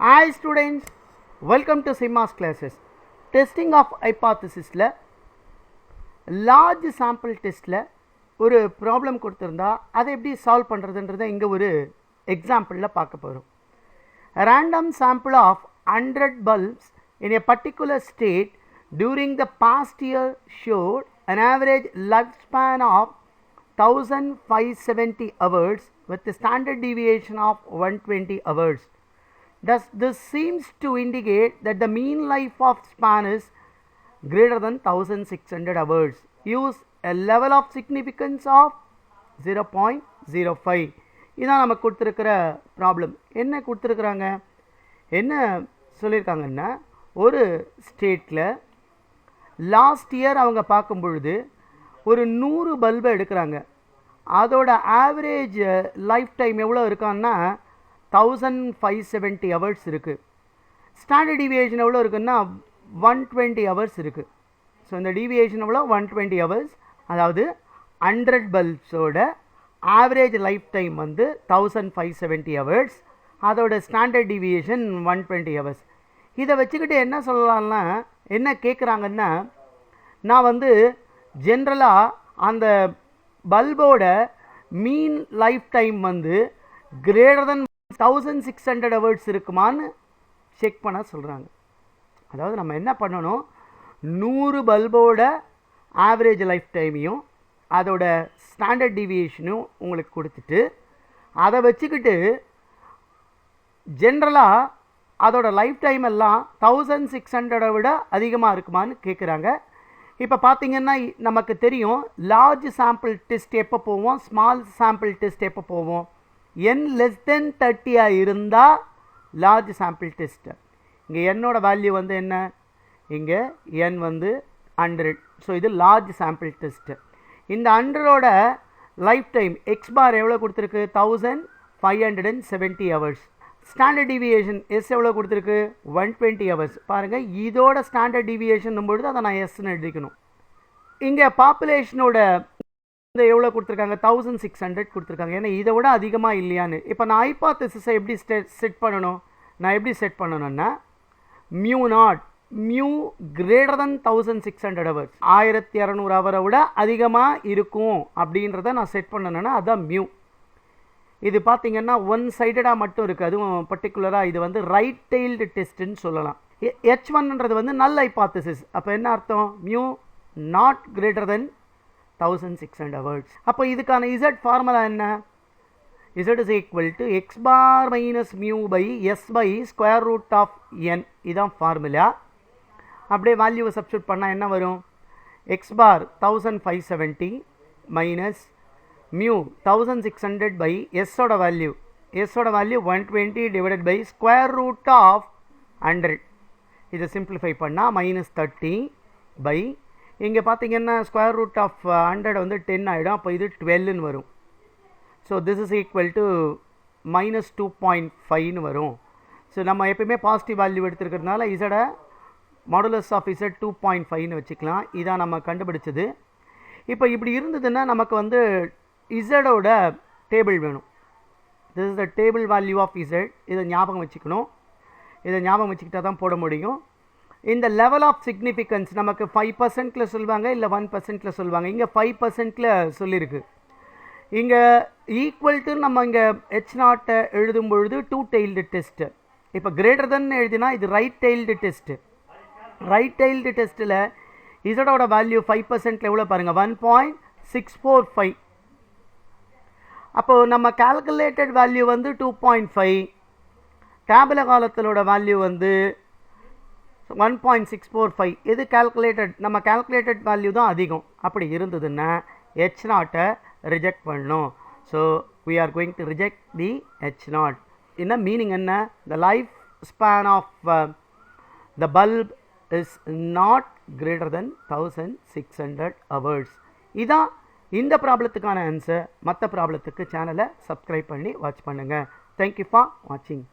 Hi students, welcome to SIMAS classes. Testing of hypothesis la large sample test la ஒரு problem கொடுத்திருந்தா அதை எப்படி solve பண்றதுன்றதை இங்க ஒரு example ல பார்க்க போறோம். A random sample of 100 bulbs in a particular state during the past year showed an average lifespan of 1570 hours with a standard deviation of 120 hours. Thus, this seems to indicate that the mean life of span is greater than 1600 hours. Use a level of significance of 0.05. இதான் நமக்கு கொடுத்திருக்கிற problem. என்ன கொடுத்திருக்கிறாங்க, என்ன சொல்லியிருக்காங்கன்னா, ஒரு ஸ்டேட்டில் last year அவங்க பார்க்கும் பொழுது ஒரு 100 பல்பை எடுக்கிறாங்க. அதோட ஆவரேஜ் லைஃப் டைம் எவ்வளோ இருக்கான்னா 1570 ஹவர்ஸ் இருக்குது. ஸ்டாண்டர்ட் டீவியேஷன் எவ்வளோ இருக்குன்னா 120 ஹவர்ஸ் இருக்குது. ஸோ இந்த டீவியேஷன் எவ்வளோ 120 ஹவர்ஸ். அதாவது 100 பல்ப்ஸோட ஆவரேஜ் லைஃப் டைம் வந்து 1570 ஹவர்ஸ். அதோட ஸ்டாண்டர்ட் டீவியேஷன் 120 ஹவர்ஸ். இதை வச்சுக்கிட்டு என்ன சொல்லலாம்னா, என்ன கேட்குறாங்கன்னா, நான் வந்து ஜென்ரலாக அந்த பல்போட மீன் லைஃப் டைம் வந்து கிரேட்டர் தென் 1600 ஹவர்ஸ் இருக்குமான்னு செக் பண்ண சொல்கிறாங்க. அதாவது நம்ம என்ன பண்ணணும், 100 பல்போட ஆவரேஜ் லைஃப் டைமையும் அதோட ஸ்டாண்டர்ட் டீவியேஷனும் உங்களுக்கு கொடுத்துட்டு அதை வச்சுக்கிட்டு ஜென்ரலாக அதோட லைஃப் டைம் எல்லாம் 1600 விட அதிகமாக இருக்குமான்னு கேட்குறாங்க. இப்போ பார்த்தீங்கன்னா நமக்கு தெரியும், லார்ஜ் சாம்பிள் டெஸ்ட் எப்போ போவோம், ஸ்மால் சாம்பிள் டெஸ்ட் எப்போ போவோம். n less than 30 இருந்தால் லார்ஜ் சாம்பிள் டெஸ்ட்டு. இங்கே என்னோட வேல்யூ வந்து என்ன, இங்கே n வந்து 100. ஸோ இது லார்ஜ் சாம்பிள் டெஸ்ட்டு. இந்த 100ஓட லைஃப் டைம் எக்ஸ் பார் எவ்வளோ கொடுத்துருக்கு, 1570 ஹவர்ஸ். ஸ்டாண்டர்ட் டீவியேஷன் எஸ் எவ்வளோ கொடுத்துருக்கு, 120 ஹவர்ஸ். பாருங்கள், இதோட ஸ்டாண்டர்ட் டீவியேஷன் பொழுது அதை நான் எஸ்ன்னு எழுதிக்கணும். இங்கே பாப்புலேஷனோட இந்த எவ்வளோ கொடுத்துருக்காங்க, 1600 கொடுத்துருக்காங்க. ஏன்னா இதை விட அதிகமாக இல்லையான்னு. இப்போ நான் ஹைபாத்தசிஸை எப்படி செட் பண்ணணும், நான் எப்படி செட் பண்ணணும்னா, மியூ கிரேட்டர் தென் 1600 ஹவர்ஸ், 1200 ஹவரை விட அதிகமாக இருக்கும் அப்படின்றத நான் செட் பண்ணணும்னா அதுதான் மியூ. இது பார்த்தீங்கன்னா ஒன் சைடடாக மட்டும் இருக்குது. அதுவும் பர்டிகுலராக இது வந்து ரைட் டெய்ல்டு டெஸ்ட்டுன்னு சொல்லலாம். H1ன்றது வந்து நல் ஹைபாத்தசிஸ். அப்போ என்ன அர்த்தம், mu not greater than 1600 hours. அப்போ இதுக்கான Z ஃபார்முலா என்ன, Z is equal to X bar minus mu by S by square root of N. இதுதான் ஃபார்முலா. அப்படியே வேல்யூவை சப்ஸ்டியூட் பண்ணால் என்ன வரும், X bar 1570 minus mu 1600 by எஸ்ஸோட value 120 divided by square root of 100. இதை சிம்பிளிஃபை பண்ணால் மைனஸ் 30 பை இங்கே பார்த்தீங்கன்னா ஸ்கொயர் ரூட் ஆஃப் 100 வந்து 10 ஆகிடும். அப்போ இது 12ன்னு வரும். So this is equal to minus 2.5ன்னு வரும். ஸோ நம்ம எப்பயுமே பாசிட்டிவ் வேல்யூ எடுத்துருக்கிறதுனால இசட மாடுலஸ் ஆஃப் இசட் 2.5ன்னு வச்சுக்கலாம். இதான் நம்ம கண்டுபிடிச்சது. இப்போ இப்படி இருந்ததுன்னா நமக்கு வந்து இசடோட டேபிள் வேணும். This is the table value of Z. இதை ஞாபகம் வச்சுக்கணும். இதை ஞாபகம் வச்சுக்கிட்டா தான் போட முடியும். இந்த லெவல் ஆஃப் சிக்னிஃபிகன்ஸ் நமக்கு 5%ல சொல்லுவாங்க, இல்லை 1%ல சொல்லுவாங்க. இங்கே 5%ல சொல்லியிருக்கு. இங்கே ஈக்குவல் டு நம்ம இங்கே H0 எழுதும் பொழுது 2 டெய்ல்டு டெஸ்ட்டு. இப்போ கிரேட்டர் தென் எழுதினா இது right tailed test. Right tailed டெஸ்ட்டில் இசடோட வேல்யூ 5%ல எவ்வளோ பாருங்கள், 1.645. அப்போது நம்ம கால்குலேட்டட் வேல்யூ வந்து 2.5. டேபிள காலத்திலோட வேல்யூ வந்து 1.645. இது கால்குலேட்டட், நம்ம கால்குலேட்டட் வேல்யூ தான் அதிகம். அப்படி இருந்ததுன்னா H0 ரிஜெக்ட் பண்ணணும். So we are going to reject the H0. என்ன மீனிங் என்ன, the life span of the bulb is not greater than 1600 hours. இதான் இந்த ப்ராப்ளத்துக்கான ஆன்சர். மற்ற ப்ராப்ளத்துக்கு சேனலை சப்ஸ்கிரைப் பண்ணி வாட்ச் பண்ணுங்கள். தேங்க்யூ ஃபார் வாட்சிங்.